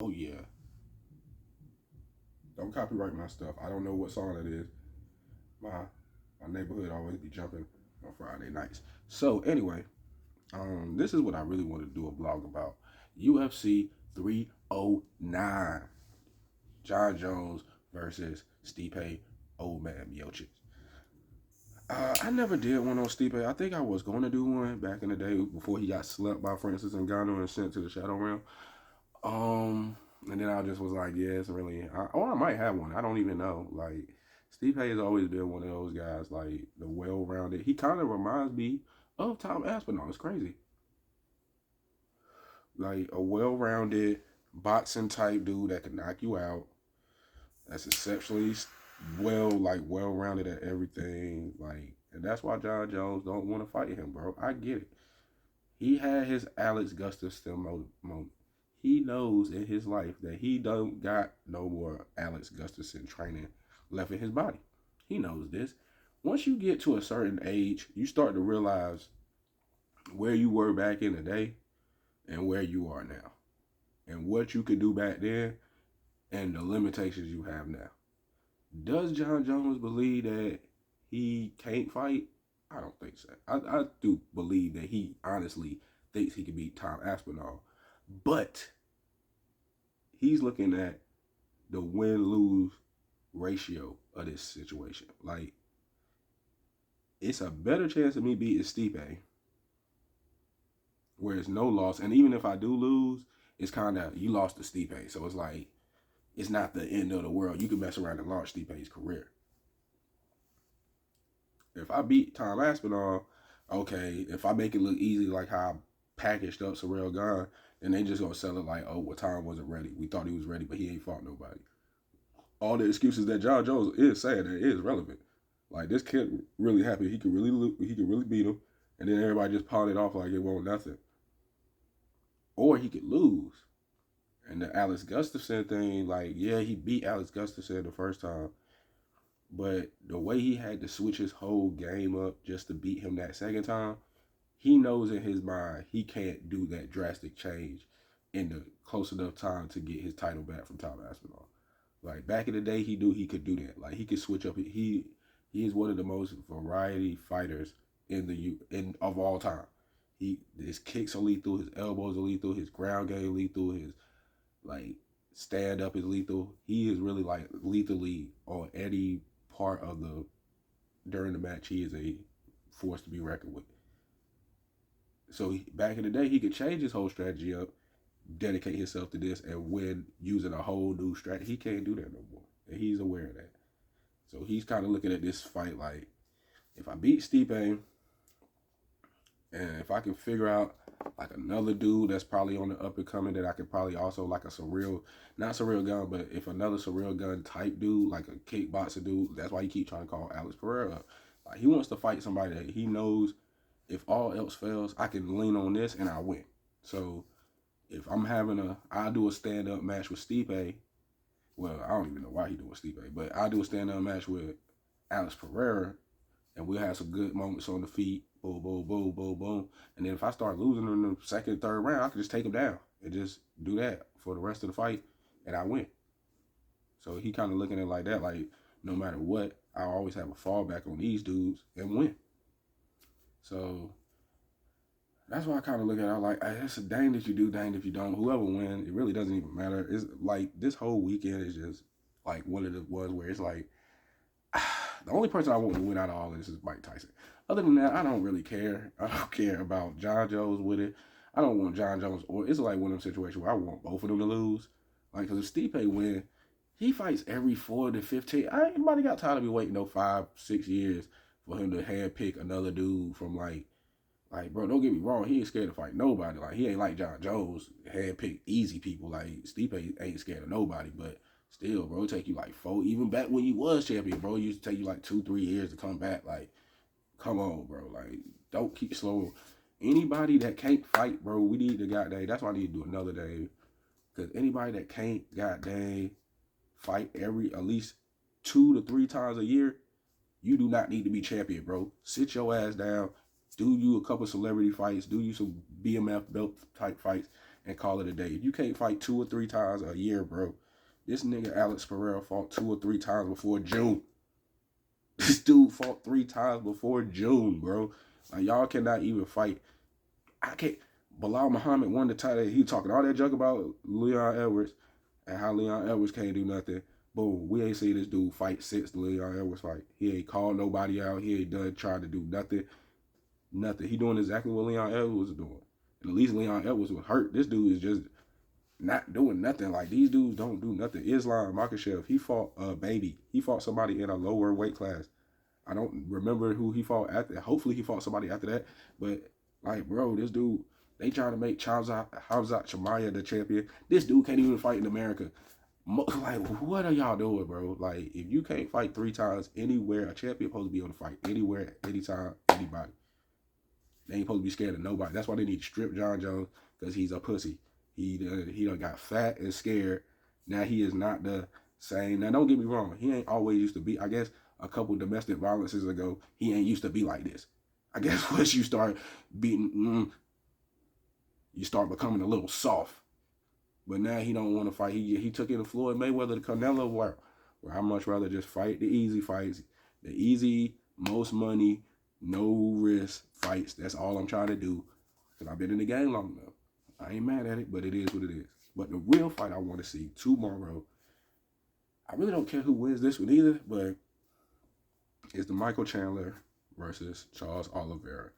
Oh yeah, don't copyright my stuff. I don't know what song it is. My my neighborhood always be jumping on Friday nights. So anyway, this is what I really want to do a blog about. UFC 309. John Jones versus Stipe Old Man Miocic. I never did one on Stipe. I think I was going to do one back in the day before he got slept by Francis Ngannou and sent to the Shadow Realm. And then I just was like, yeah, it's really. I might have one. I don't even know. Like, Stipe has always been one of those guys, like the well-rounded. He kind of reminds me of Tom Aspinall. It's crazy, like a well-rounded boxing type dude that can knock you out. That's exceptionally well-rounded at everything. Like, and that's why John Jones don't want to fight him, bro. I get it. He had his Alex Gustafsson moment. He knows in his life that he don't got no more Alex Gustafsson training left in his body. He knows this. Once you get to a certain age, you start to realize where you were back in the day and where you are now, and what you could do back then and the limitations you have now. Does John Jones believe that he can't fight? I don't think so. I do believe that he honestly thinks he can beat Tom Aspinall, but he's looking at the win lose ratio of this situation. Like, it's a better chance of me beating Stipe, where it's no loss. And even if I do lose, it's kind of, you lost to Stipe. So it's like, it's not the end of the world. You can mess around and launch Stipe's career. If I beat Tom Aspinall, okay, if I make it look easy like how I packaged up Sorrell Gunn, then they just gonna sell it like, oh, well, Tom wasn't ready. We thought he was ready, but he ain't fought nobody. All the excuses that John Jones is saying that is relevant. Like, this kid really happy he could really beat him, and then everybody just pawned it off like it won't nothing. Or he could lose. And the Alex Gustafsson thing, like, yeah, he beat Alex Gustafsson the first time, but the way he had to switch his whole game up just to beat him that second time, he knows in his mind he can't do that drastic change in the close enough time to get his title back from Tom Aspinall. Like, back in the day, he knew he could do that. Like, he could switch up. He is one of the most variety fighters in in of all time. His kicks are lethal, his elbows are lethal, his ground game lethal, his like stand up is lethal. He is really like lethally on any part of the during the match. He is a force to be reckoned with. So back in the day, he could change his whole strategy up, dedicate himself to this, and win using a whole new strategy. He can't do that no more, and he's aware of that. So he's kind of looking at this fight like, if I beat Stipe, and if I can figure out like another dude that's probably on the up and coming that I could probably also like a surreal, not surreal gun, but if another surreal gun type dude, like a kickboxer dude, that's why he keep trying to call Alex Pereira up. Like, he wants to fight somebody that he knows if all else fails, I can lean on this and I win. So if I'm having I do a stand up match with Stipe. Well, I don't even know why he doing Stipe, but I do a stand up match with Alex Pereira, and we'll have some good moments on the feet. Boom, boom, boom, boom, boom. And then if I start losing in the second, third round, I can just take him down and just do that for the rest of the fight, and I win. So he kind of looking at it like that, like, no matter what, I always have a fallback on these dudes and win. So that's why I kind of look at it. I'm like, it's a dang if you do, dang if you don't. Whoever wins, it really doesn't even matter. It's like this whole weekend is just like one of the ones where it's like, the only person I want to win out of all of this is Mike Tyson. Other than that, I don't really care. I don't care about John Jones with it. I don't want John Jones, or it's like one of them situations where I want both of them to lose. Like, because if Stipe win, he fights every 4 to 15. I ain't nobody got time to be waiting no 5, 6 years for him to handpick another dude from like, bro, don't get me wrong, he ain't scared to fight nobody. Like, he ain't like John Jones, handpicked easy people. Like, Stipe ain't scared of nobody, but still, bro, it take you like 4, even back when you was champion, bro, it used to take you like 2, 3 years to come back. Like, come on, bro. Like, don't keep slow. Anybody that can't fight, bro, we need to goddamn. That's why I need to do another day. Because anybody that can't goddamn fight every at least 2 to 3 times a year, you do not need to be champion, bro. Sit your ass down. Do you a couple celebrity fights. Do you some BMF belt type fights. and call it a day. If you can't fight 2 or 3 times a year, bro, this nigga Alex Pereira fought 2 or 3 times before June. This dude fought 3 times before June, bro. Like, y'all cannot even fight. I can't. Bilal Muhammad won the title. He talking all that junk about Leon Edwards and how Leon Edwards can't do nothing. Boom, we ain't seen this dude fight since the Leon Edwards fight. He ain't called nobody out. He ain't done trying to do nothing. Nothing. He doing exactly what Leon Edwards was doing. And at least Leon Edwards was hurt. This dude is just not doing nothing. Like, these dudes don't do nothing. Islam Makhachev, he fought a baby. He fought somebody in a lower weight class. I don't remember who he fought after. Hopefully he fought somebody after that. But, like, bro, this dude, they trying to make Khamzat Chimaev the champion. This dude can't even fight in America. Like, what are y'all doing, bro? Like, if you can't fight 3 times anywhere, a champion supposed to be able to fight anywhere, anytime, anybody. They ain't supposed to be scared of nobody. That's why they need to strip Jon Jones, because he's a pussy. He done got fat and scared. Now he is not the same. Now, don't get me wrong. He ain't always used to be. I guess a couple domestic violences ago, he ain't used to be like this. I guess once you start beating, you start becoming a little soft. But now he don't want to fight. He took in the Floyd Mayweather to Canelo War, where I much rather just fight the easy fights, the easy, most money, no risk fights. That's all I'm trying to do, because I've been in the game long enough. I ain't mad at it, but it is what it is. But the real fight I want to see tomorrow, I really don't care who wins this one either, but it's the Michael Chandler versus Charles Oliveira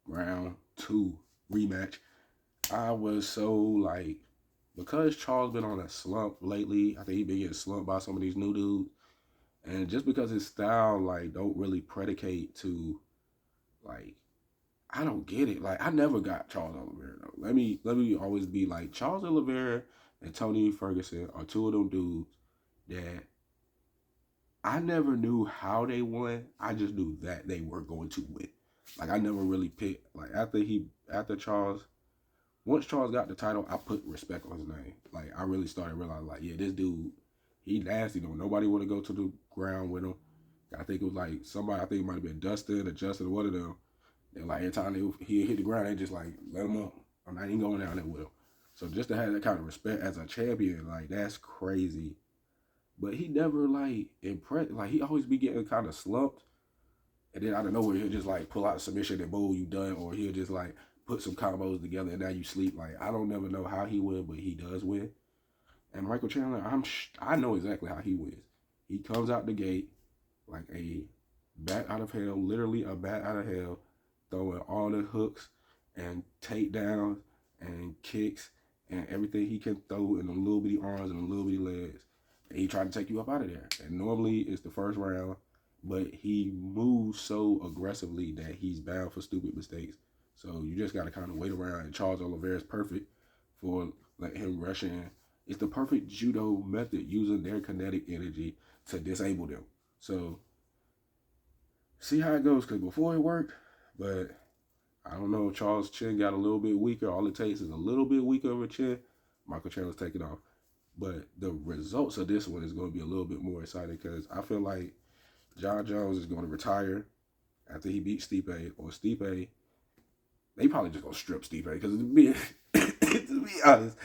round 2 rematch. I was so like, because Charles been on a slump lately, I think he been getting slumped by some of these new dudes. And just because his style, like, don't really predicate to, like, I don't get it. Like, I never got Charles Oliveira, though. Let me always be like, Charles Oliveira and Tony Ferguson are two of them dudes that I never knew how they won. I just knew that they were going to win. Like, I never really picked, like, after Charles, once Charles got the title, I put respect on his name. Like, I really started realizing, like, yeah, this dude, he nasty though. Nobody want to go to the ground with him. I think it was like somebody, I think it might have been Dustin or Justin or one of them. And like every time he hit the ground, they just like, let him up. I'm not even going down there with him. So just to have that kind of respect as a champion, like, that's crazy. But he never like impressed. Like, he always be getting kind of slumped. And then out of nowhere, he'll just like pull out a submission and boom, you done. Or he'll just like put some combos together and now you sleep. Like, I don't never know how he win, but he does win. And Michael Chandler, I know exactly how he wins. He comes out the gate like a bat out of hell, literally a bat out of hell, throwing all the hooks and takedowns and kicks and everything he can throw in the little bitty arms and the little bitty legs. And he tried to take you up out of there. And normally it's the first round, but he moves so aggressively that he's bound for stupid mistakes. So you just got to kind of wait around. And Charles Oliveira is perfect for letting him rush in. It's the perfect judo method, using their kinetic energy to disable them. So, see how it goes, because before it worked, but I don't know, Charles' chin got a little bit weaker. All it takes is a little bit weaker of a chin. Michael Chandler's taking off. But the results of this one is going to be a little bit more exciting, because I feel like Jon Jones is going to retire after he beats Stipe, or Stipe, they probably just going to strip Stipe, because to be honest,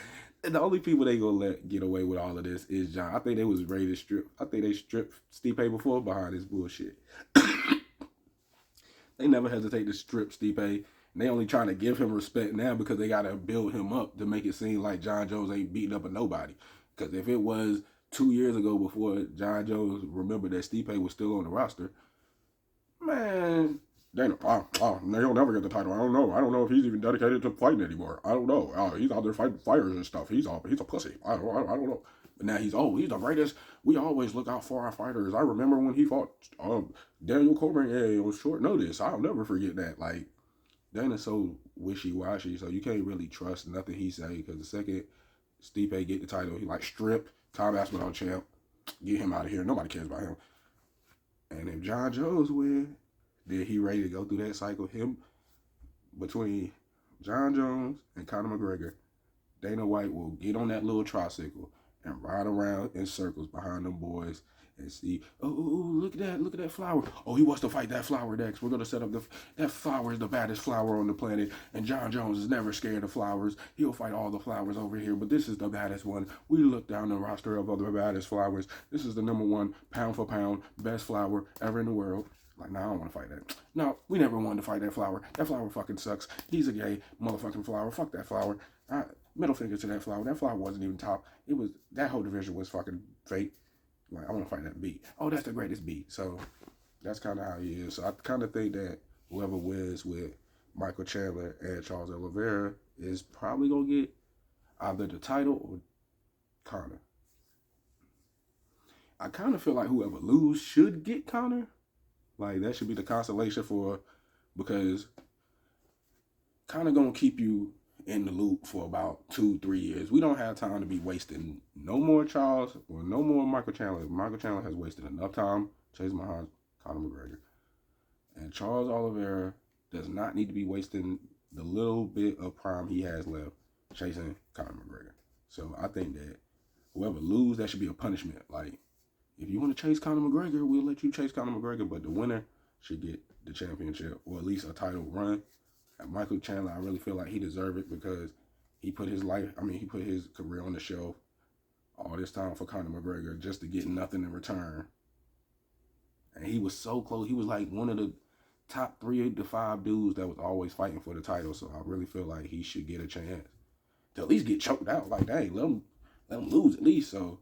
the only people they gonna let get away with all of this is Jon. I think they was ready to strip. I think they stripped Stipe before behind this bullshit. They never hesitate to strip Stipe. And they only trying to give him respect now because they gotta build him up to make it seem like Jon Jones ain't beating up a nobody. Because if it was 2 years ago before Jon Jones remembered that Stipe was still on the roster, man, Dana, he'll never get the title. I don't know. I don't know if he's even dedicated to fighting anymore. I don't know. He's out there fighting fighters and stuff. He's a pussy. I don't know. But now he's the greatest. We always look out for our fighters. I remember when he fought Daniel Cormier on short notice. I'll never forget that. Like, Dana's so wishy-washy, so you can't really trust nothing he say, because the second Stipe get the title, he like strip Tom Aspinall champ, get him out of here. Nobody cares about him. And if Jon Jones win, then he ready to go through that cycle. Him, between Jon Jones and Conor McGregor, Dana White will get on that little tricycle and ride around in circles behind them boys and see, oh, look at that flower. Oh, he wants to fight that flower next. We're gonna set up that flower is the baddest flower on the planet, and John Jones is never scared of flowers. He'll fight all the flowers over here, but this is the baddest one. We look down the roster of other baddest flowers. This is the #1 pound for pound best flower ever in the world. Like, nah, I don't want to fight that. No, we never wanted to fight that flower. That flower fucking sucks. He's a gay motherfucking flower. Fuck that flower. Middle finger to that flower. That flower wasn't even top. It was, that whole division was fucking fake. Like, I want to fight that B. Oh, that's the greatest B. So that's kind of how he is. So I kind of think that whoever wins with Michael Chandler and Charles Oliveira is probably going to get either the title or Conor. I kind of feel like whoever loses should get Conor. Like, that should be the consolation for, because Conor going to keep you in the loop for about 2-3 years. We don't have time to be wasting no more Charles or no more Michael Chandler. Michael Chandler has wasted enough time chasing behind Conor McGregor. And Charles Oliveira does not need to be wasting the little bit of prime he has left chasing Conor McGregor. So I think that whoever loses, that should be a punishment. Like, if you want to chase Conor McGregor, we'll let you chase Conor McGregor, but the winner should get the championship or at least a title run. And Michael Chandler, I really feel like he deserved it because he put his career on the shelf all this time for Conor McGregor just to get nothing in return. And he was so close. He was like one of the top 3 to 5 dudes that was always fighting for the title. So I really feel like he should get a chance to at least get choked out. Like, dang, let him lose at least. So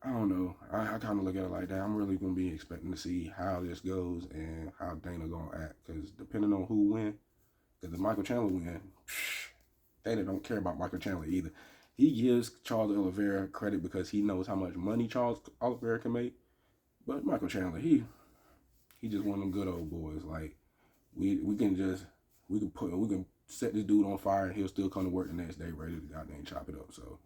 I don't know. I kind of look at it like that. I'm really going to be expecting to see how this goes and how Dana going to act. Because depending on who wins, because if Michael Chandler win, Dana don't care about Michael Chandler either. He gives Charles Oliveira credit because he knows how much money Charles Oliveira can make. But Michael Chandler, he just one of them good old boys. Like, we can set this dude on fire and he'll still come to work the next day ready to goddamn chop it up. So